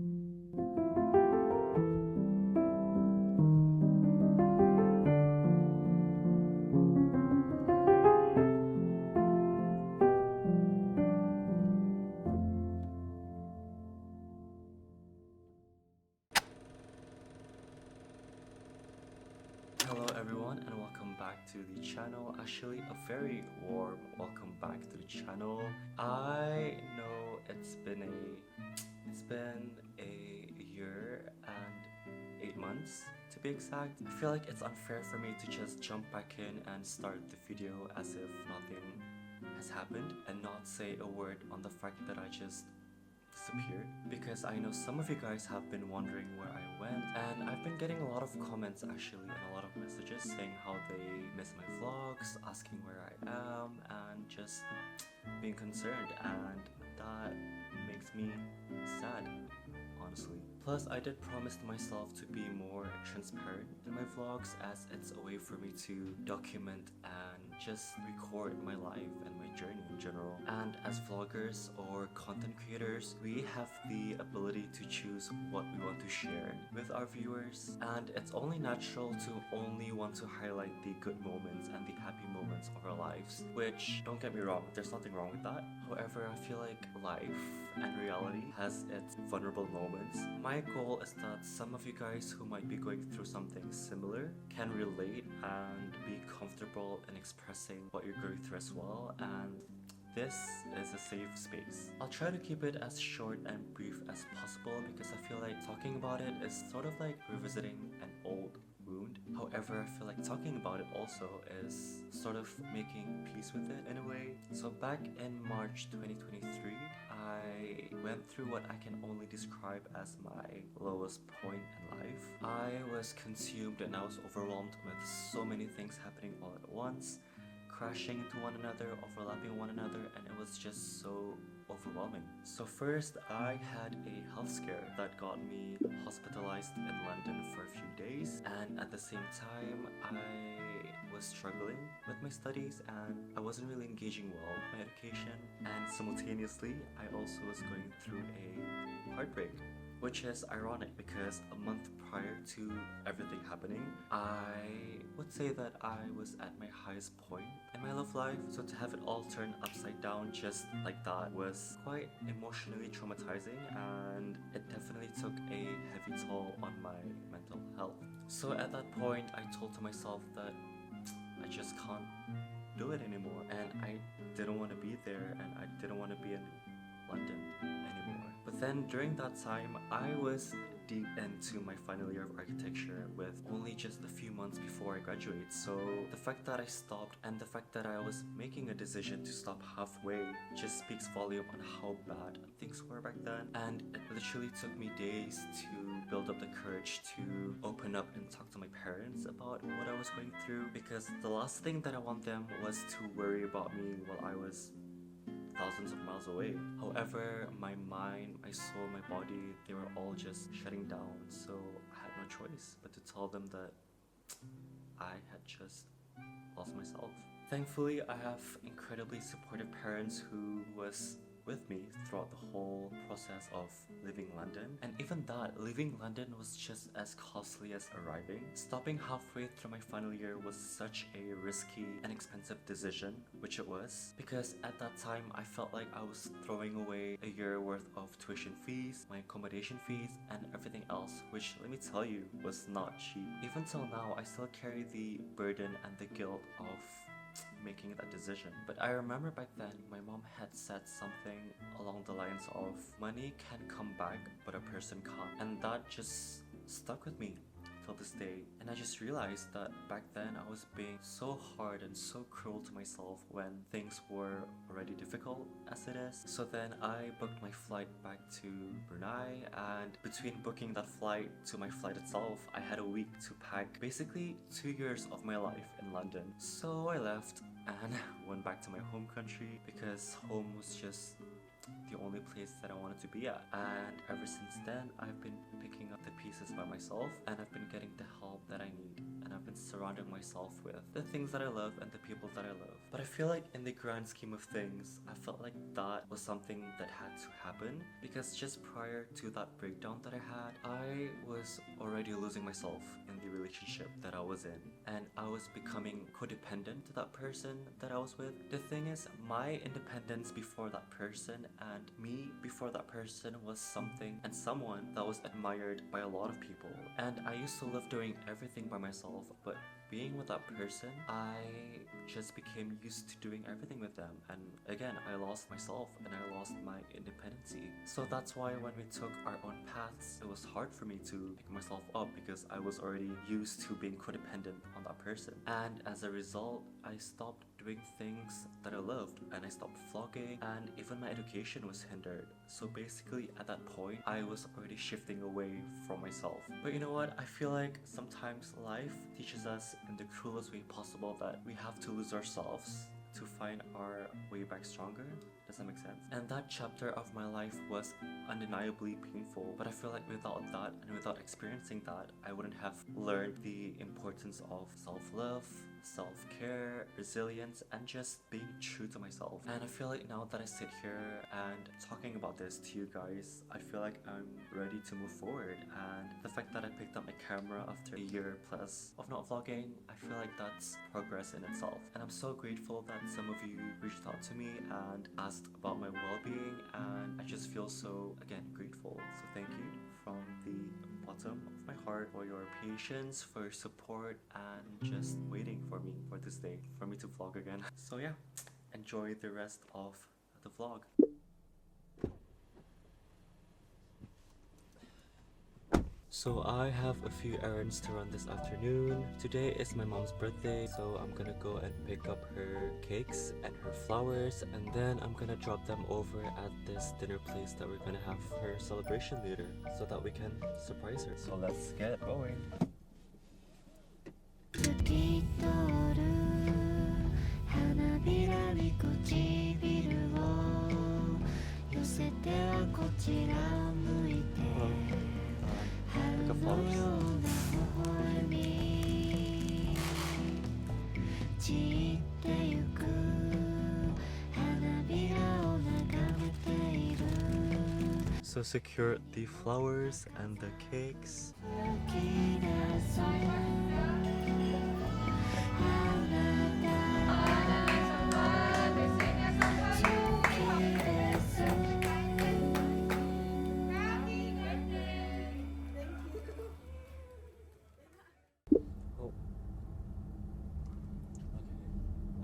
Hello everyone and welcome back to the channel. Actually, a very warm welcome back to the channel. I know it's been a year and 8 months to be exact. I feel like it's unfair for me to just jump back in and start the video as if nothing has happened and not say a word on the fact that I just disappeared, because I know some of you guys have been wondering where I went, and I've been getting a lot of comments actually and a lot of messages saying how they miss my vlogs, asking where I am, and just being concerned, and that makes me sad, honestly. Plus, I did promise myself to be more transparent in my vlogs, as it's a way for me to document and just record my life and my journey in general. And as vloggers or content creators, we have the ability to choose what we want to share with our viewers, and it's only natural to only want to highlight the good moments and the happy moments of our lives, which, don't get me wrong, there's nothing wrong with that. However, I feel like life and reality has its vulnerable moments. My goal is that some of you guys who might be going through something similar can relate and be comfortable in expressing what you're going through as well, and this is a safe space. I'll try to keep it as short and brief as possible because I feel like talking about it is sort of like revisiting an old wound. However, I feel like talking about it also is sort of making peace with it in a way. So back in March 2023, I went through what I can only describe as my lowest point in life. I was consumed and I was overwhelmed with so many things happening all at once, crashing into one another, overlapping one another, and it was just so overwhelming. So first, I had a health scare that got me hospitalized in London for a few days, and at the same time I was struggling with my studies and I wasn't really engaging well with my education, and simultaneously I also was going through a heartbreak, which is ironic because a month prior to everything happening, I would say that I was at my highest point in my love life. So to have it all turn upside down just like that was quite emotionally traumatizing, and it definitely took a heavy toll on my mental health. So at that point, I told to myself that I just can't do it anymore, and I didn't want to be there, and I didn't want to be in London anymore. But then during that time, I was deep into my final year of architecture with only just a few months before I graduate. So the fact that I stopped and the fact that I was making a decision to stop halfway just speaks volume on how bad things were back then. And it literally took me days to build up the courage to open up and talk to my parents about what I was going through, because the last thing that I want them was to worry about me while I was thousands of miles away. However, my mind, my soul, my body, they were all just shutting down, so I had no choice but to tell them that I had just lost myself. Thankfully, I have incredibly supportive parents who was with me throughout the whole process of leaving London. And even that, leaving London was just as costly as arriving. Stopping halfway through my final year was such a risky and expensive decision, which it was, because at that time I felt like I was throwing away a year worth of tuition fees, my accommodation fees, and everything else, which, let me tell you, was not cheap. Even till now, I still carry the burden and the guilt of making that decision. But I remember back then my mom had said something along the lines of, money can come back but a person can't, and that just stuck with me till this day. And I just realized that back then I was being so hard and so cruel to myself when things were already difficult as it is. So then I booked my flight back to Brunei, and between booking that flight to my flight itself, I had a week to pack basically 2 years of my life in London. So I left and went back to my home country because home was just the only place that I wanted to be at. And ever since then, I've been picking up the pieces by myself, and I've been getting the help that I need, and I've have been surrounding myself with, the things that I love and the people that I love. But I feel like in the grand scheme of things, I felt like that was something that had to happen, because just prior to that breakdown that I had, I was already losing myself in the relationship that I was in, and I was becoming codependent to that person that I was with. The thing is, my independence before that person and me before that person was something and someone that was admired by a lot of people, and I used to love doing everything by myself, but being with that person, I just became used to doing everything with them, and again, I lost myself and I lost my independency. So that's why when we took our own paths, it was hard for me to pick myself up, because I was already used to being codependent on that person. And as a result, I stopped doing things that I loved, and I stopped vlogging, and even my education was hindered. So basically at that point, I was already shifting away from myself. But you know what, I feel like sometimes life teaches us in the cruelest way possible that we have to lose ourselves to find our way back stronger. Does that make sense? And that chapter of my life was undeniably painful, but I feel like without that and without experiencing that, I wouldn't have learned the importance of self-love, self-care, resilience, and just being true to myself. And I feel like now that I sit here and talking about this to you guys, I feel like I'm ready to move forward. And the fact that I picked up my camera after a year plus of not vlogging, I feel like that's progress in itself. And I'm so grateful that some of you reached out to me and asked about my well-being, and I just feel so, again, grateful. So thank you from the bottom of my heart for your patience, for your support, and just waiting for me for this day, for me to vlog again. So yeah, enjoy the rest of the vlog. So I have a few errands to run this afternoon. Today is my mom's birthday, so I'm gonna go and pick up her cakes and her flowers, and then I'm gonna drop them over at this dinner place that we're gonna have her celebration later, so that we can surprise her. So let's get going. Pick up flowers. So secure the flowers and the cakes.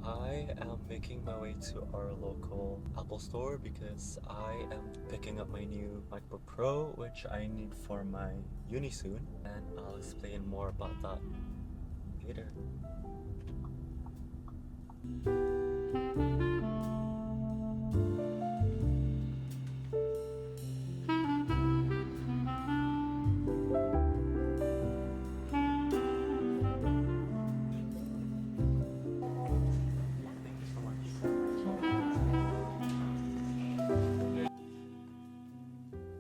I am making my way to our local Apple store because I am picking up my new MacBook Pro, which I need for my uni soon, and I'll explain more about that later.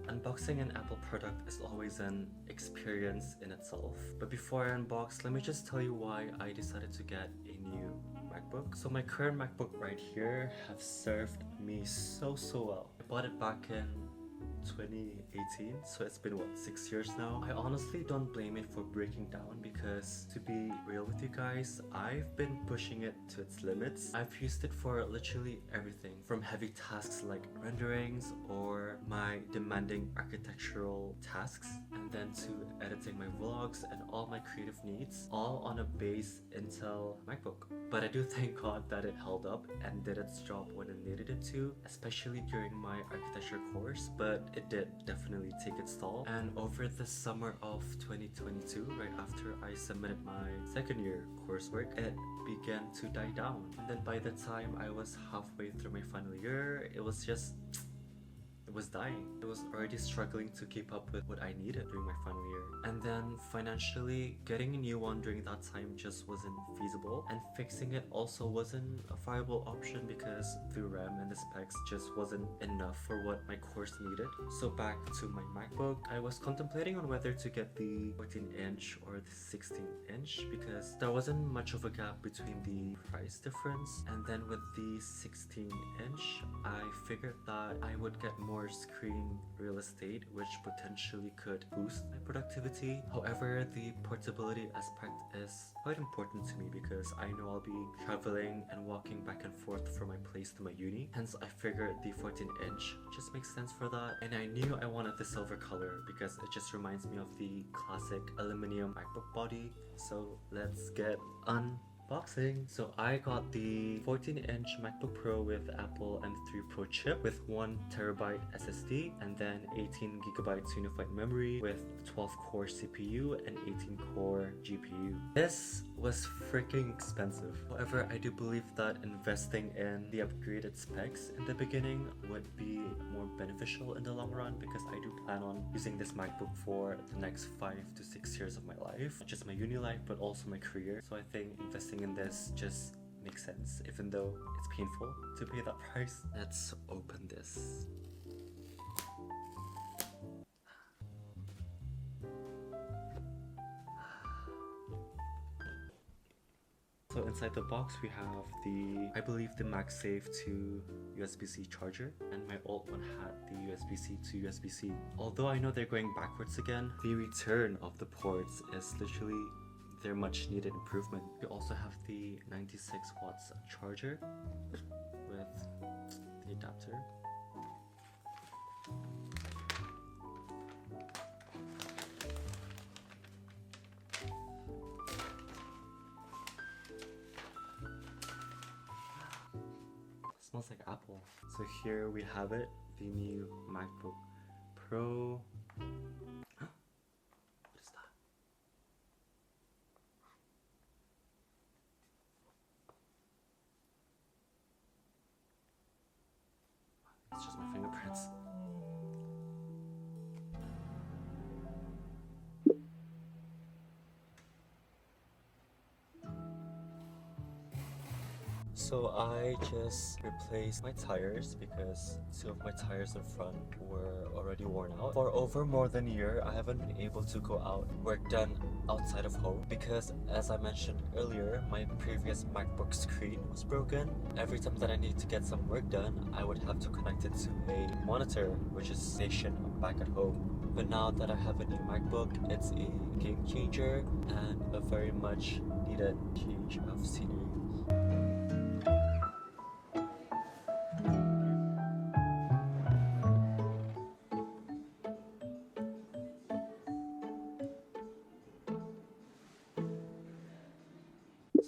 Unboxing an Apple product is always an experience in itself. But before I unbox, let me just tell you why I decided to get a new MacBook. So my current MacBook right here has served me so well. I bought it back in 2018, so it's been what, 6 years now. I honestly don't blame it for breaking down, because to be real with you guys, I've been pushing it to its limits. I've used it for literally everything, from heavy tasks like renderings or my demanding architectural tasks, and then to editing my vlogs and all my creative needs, all on a base Intel MacBook. But I do thank God that it held up and did its job when it needed it to, especially during my architecture course, but it did definitely take its toll. And over the summer of 2022, right after I submitted my second year coursework, it began to die down. And then by the time I was halfway through my final year, it was was dying. I was already struggling to keep up with what I needed during my final year. And then financially, getting a new one during that time just wasn't feasible, and fixing it also wasn't a viable option because the RAM and the specs just wasn't enough for what my course needed. So back to my MacBook, I was contemplating on whether to get the 14-inch or the 16-inch because there wasn't much of a gap between the price difference. And then with the 16-inch, I figured that I would get more screen real estate, which potentially could boost my productivity. However, the portability aspect is quite important to me because I know I'll be traveling and walking back and forth from my place to my uni. Hence, I figured the 14-inch just makes sense for that. And I knew I wanted the silver color because it just reminds me of the classic aluminum MacBook body. So let's get unboxing. So I got the 14-inch MacBook Pro with Apple M3 Pro chip with 1TB SSD and then 18GB unified memory with 12-core CPU and 18-core GPU. This was freaking expensive. However, I do believe that investing in the upgraded specs in the beginning would be more beneficial in the long run because I do plan on using this MacBook for the next 5 to 6 years of my life. Not just my uni life, but also my career. So I think investing in this just makes sense, even though it's painful to pay that price. Let's open this. So inside the box we have I believe the MagSafe to USB-C charger, and my old one had the USB-C to USB-C. Although I know they're going backwards again, the return of the ports is literally their much needed improvement. We also have the 96 watts charger with the adapter. Smells like apple. So here we have it, the new MacBook Pro. What is that? It's just my fingerprints. So I just replaced my tires because 2 of my tires in front were already worn out. For over more than a year, I haven't been able to go out, work done outside of home because, as I mentioned earlier, my previous MacBook screen was broken. Every time that I need to get some work done, I would have to connect it to a monitor, which is stationed back at home. But now that I have a new MacBook, it's a game changer and a very much needed change of scenery.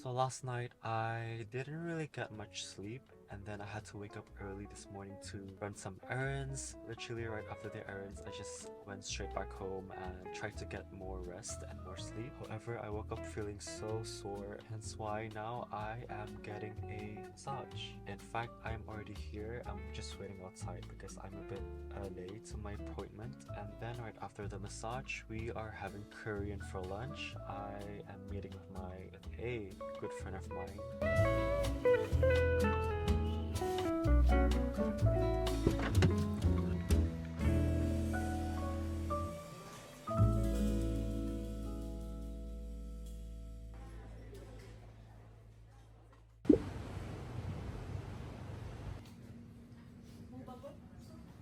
So last night I didn't really get much sleep, and then I had to wake up early this morning to run some errands. Literally right after the errands, I just went straight back home and tried to get more rest and more sleep. However, I woke up feeling so sore, hence why now I am getting a massage. In fact, I'm already here. I'm just waiting outside because I'm a bit late to my appointment. And then right after the massage, we are having Korean for lunch. I am meeting with a good friend of mine.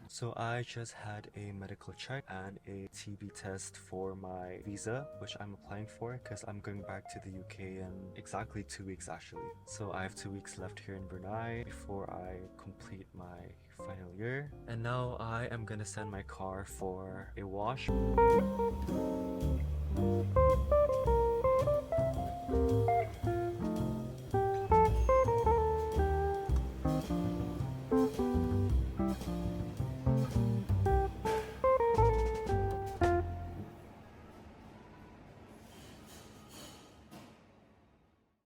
So I just had a medical check and a TB test for my visa, which I'm applying for because I'm going back to the UK in exactly 2 weeks actually. So I have 2 weeks left here in Brunei before I complete my final year. And now I am gonna send my car for a wash.